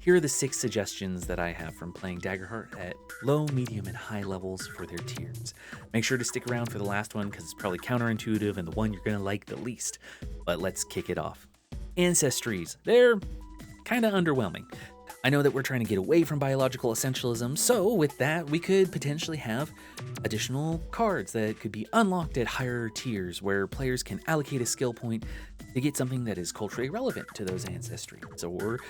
here are the 6 suggestions that I have from playing Daggerheart at low, medium, and high levels for their tiers. Make sure to stick around for the last one because it's probably counterintuitive and the one you're going to like the least. But let's kick it off. Ancestries. They're kind of underwhelming. I know that we're trying to get away from biological essentialism, so with that, we could potentially have additional cards that could be unlocked at higher tiers where players can allocate a skill point to get something that is culturally relevant to those ancestries. Or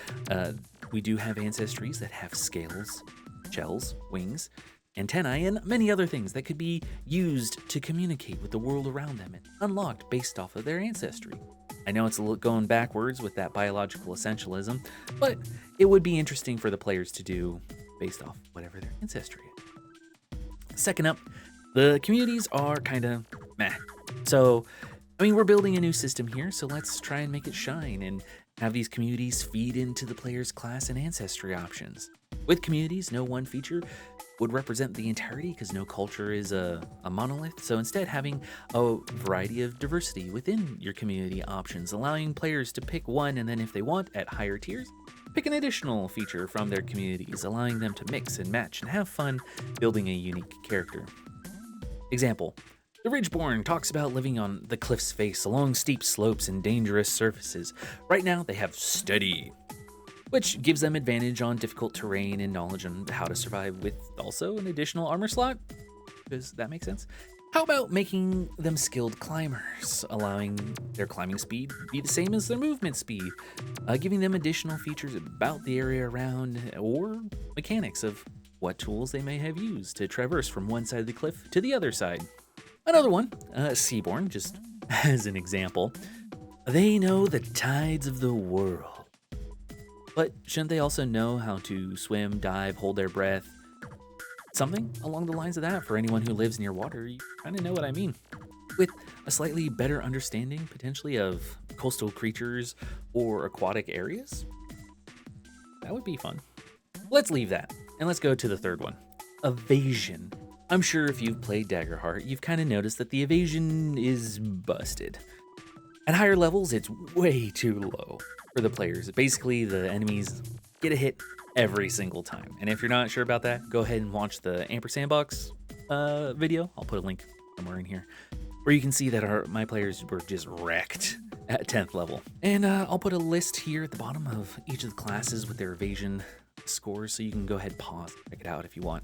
we do have ancestries that have scales, shells, wings, antennae, and many other things that could be used to communicate with the world around them and unlocked based off of their ancestry. I know it's a little going backwards with that biological essentialism, but it would be interesting for the players to do based off whatever their ancestry is. Second up, the communities are kind of meh. So, we're building a new system here, so let's try and make it shine and have these communities feed into the player's class and ancestry options. With communities, no one feature would represent the entirety because no culture is a monolith, so instead having a variety of diversity within your community options, allowing players to pick one and then if they want at higher tiers, pick an additional feature from their communities, allowing them to mix and match and have fun building a unique character. Example, the Ridgeborn talks about living on the cliff's face along steep slopes and dangerous surfaces. Right now they have steady, which gives them advantage on difficult terrain and knowledge on how to survive with also an additional armor slot. Does that make sense? How about making them skilled climbers, allowing their climbing speed to be the same as their movement speed, giving them additional features about the area around or mechanics of what tools they may have used to traverse from one side of the cliff to the other side. Another one, Seaborn, just as an example, they know the tides of the world. But shouldn't they also know how to swim, dive, hold their breath? Something along the lines of that for anyone who lives near water. You kind of know what I mean. With a slightly better understanding, potentially, of coastal creatures or aquatic areas. That would be fun. Let's leave that, and let's go to the third one. Evasion. I'm sure if you've played Daggerheart, you've kind of noticed that the evasion is busted. At higher levels, it's way too low for the players. Basically, the enemies get a hit every single time. And if you're not sure about that, go ahead and watch the Ampersand Box video. I'll put a link somewhere in here where you can see that my players were just wrecked at 10th level. And I'll put a list here at the bottom of each of the classes with their evasion scores, so you can go ahead and pause and check it out if you want.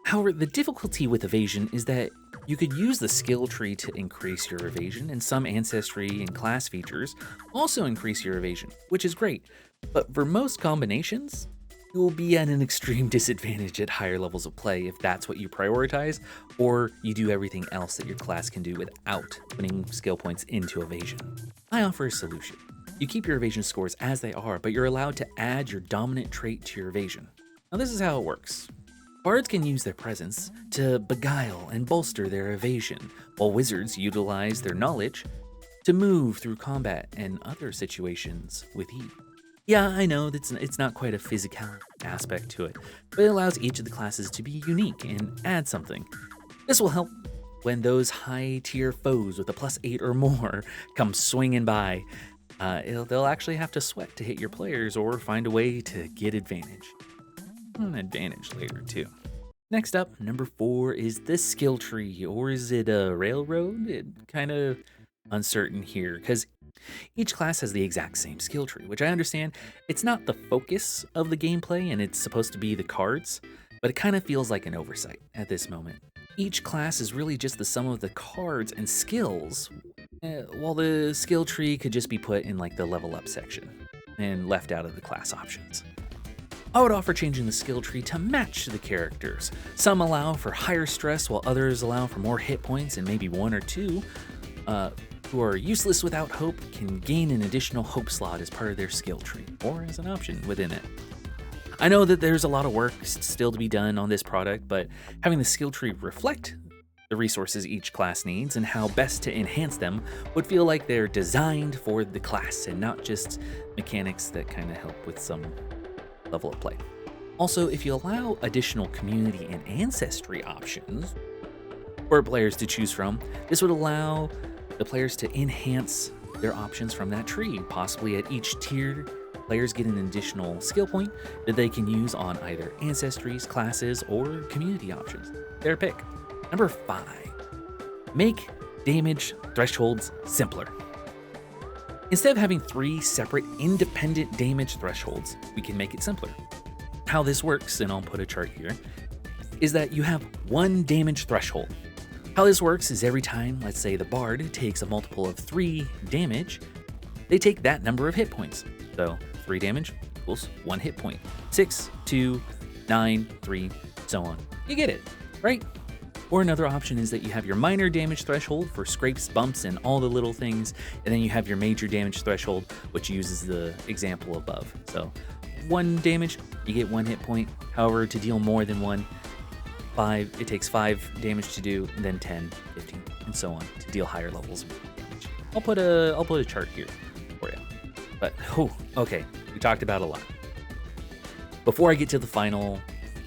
However, the difficulty with evasion is that you could use the skill tree to increase your evasion, and some ancestry and class features also increase your evasion, which is great. But for most combinations, you will be at an extreme disadvantage at higher levels of play if that's what you prioritize, or you do everything else that your class can do without putting skill points into evasion. I offer a solution. You keep your evasion scores as they are, but you're allowed to add your dominant trait to your evasion. Now this is how it works. Bards can use their presence to beguile and bolster their evasion, while wizards utilize their knowledge to move through combat and other situations with ease. Yeah, I know it's not quite a physical aspect to it, but it allows each of the classes to be unique and add something. This will help when those high-tier foes with a +8 or more come swinging by. They'll actually have to sweat to hit your players or find a way to get advantage. An advantage later too. Next up, number 4 is the skill tree, or is it a railroad? It kind of uncertain here because each class has the exact same skill tree, which I understand it's not the focus of the gameplay and it's supposed to be the cards, but it kind of feels like an oversight at this moment. Each class is really just the sum of the cards and skills, while the skill tree could just be put in like the level up section and left out of the class options. I would offer changing the skill tree to match the characters. Some allow for higher stress while others allow for more hit points, and maybe 1 or 2 who are useless without hope can gain an additional hope slot as part of their skill tree, or as an option within it. I know that there's a lot of work still to be done on this product, but having the skill tree reflect the resources each class needs and how best to enhance them would feel like they're designed for the class and not just mechanics that kind of help with some level of play. Also, if you allow additional community and ancestry options for players to choose from, this would allow the players to enhance their options from that tree, possibly at each tier players get an additional skill point that they can use on either ancestries, classes, or community options. Their pick. Number 5, make damage thresholds simpler. Instead of having 3 separate independent damage thresholds, we can make it simpler. How this works, and I'll put a chart here, is that you have 1 damage threshold. How this works is every time, let's say the bard takes a multiple of 3 damage, they take that number of hit points. So 3 damage equals 1 hit point. 6, 2, 9, 3, so on. You get it, right? Or another option is that you have your minor damage threshold for scrapes, bumps, and all the little things, and then you have your major damage threshold, which uses the example above. So 1 damage, you get 1 hit point. However, to deal more than 1, it takes 5 damage to do, and then 10, 15, and so on to deal higher levels of damage. I'll put a chart here for you. But okay, we talked about a lot. Before I get to the final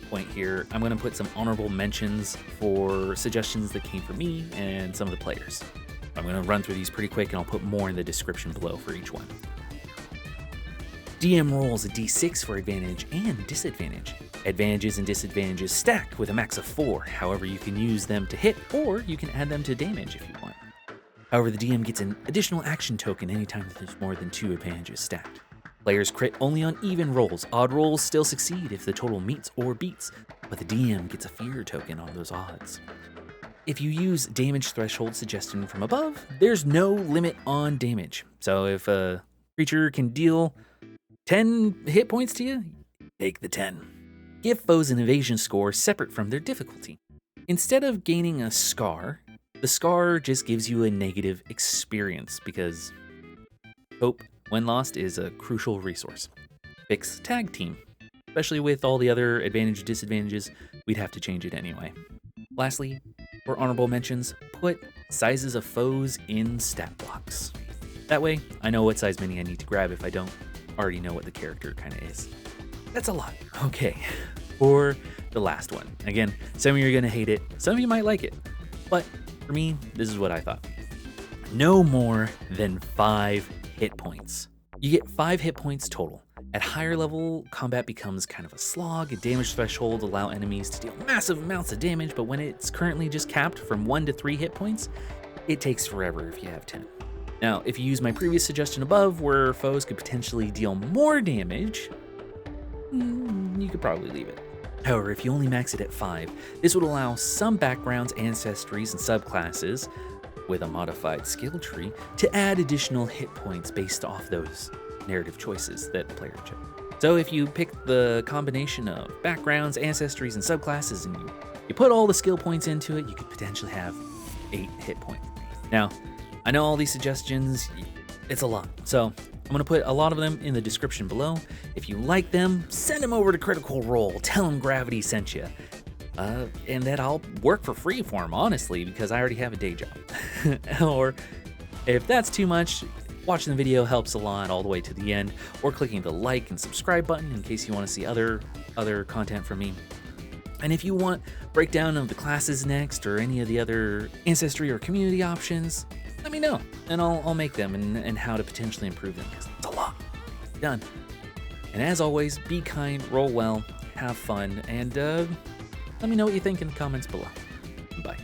point here, I'm going to put some honorable mentions for suggestions that came from me and some of the players. I'm going to run through these pretty quick, and I'll put more in the description below for each one. DM rolls a d6 for advantage and disadvantage. Advantages and disadvantages stack with a max of 4. However, you can use them to hit, or you can add them to damage if you want. However, the DM gets an additional action token anytime there's more than 2 advantages stacked. Players crit only on even rolls. Odd rolls still succeed if the total meets or beats, but the DM gets a fear token on those odds. If you use damage threshold suggestion from above, there's no limit on damage. So if a creature can deal 10 hit points to you, take the 10. Give foes an evasion score separate from their difficulty. Instead of gaining a scar, the scar just gives you a negative experience because hope, when lost, is a crucial resource. Fix tag team. Especially with all the other advantage disadvantages, we'd have to change it anyway. Lastly, for honorable mentions, put sizes of foes in stat blocks. That way, I know what size mini I need to grab if I don't already know what the character kind of is. That's a lot. Okay, for the last one. Again, some of you are going to hate it, some of you might like it, but for me, this is what I thought. No more than 5 hit points. You get 5 hit points total. At higher level, combat becomes kind of a slog. A damage threshold allow enemies to deal massive amounts of damage, but when it's currently just capped from 1 to 3 hit points, it takes forever if you have 10. Now, if you use my previous suggestion above, where foes could potentially deal more damage, you could probably leave it. However, if you only max it at 5, this would allow some backgrounds, ancestries, and subclasses with a modified skill tree to add additional hit points based off those narrative choices that the player chose. So if you pick the combination of backgrounds, ancestries, and subclasses, and you put all the skill points into it, you could potentially have 8 hit points. Now, I know all these suggestions, it's a lot, so I'm going to put a lot of them in the description below. If you like them, send them over to Critical Role, tell them Gravity sent you. And that I'll work for free for them, honestly, because I already have a day job. Or if that's too much, watching the video helps a lot all the way to the end, or clicking the like and subscribe button in case you want to see other content from me. And if you want breakdown of the classes next, or any of the other ancestry or community options, let me know, and I'll make them and how to potentially improve them, because it's a lot. Done. And as always, be kind, roll well, have fun, and let me know what you think in the comments below. Bye.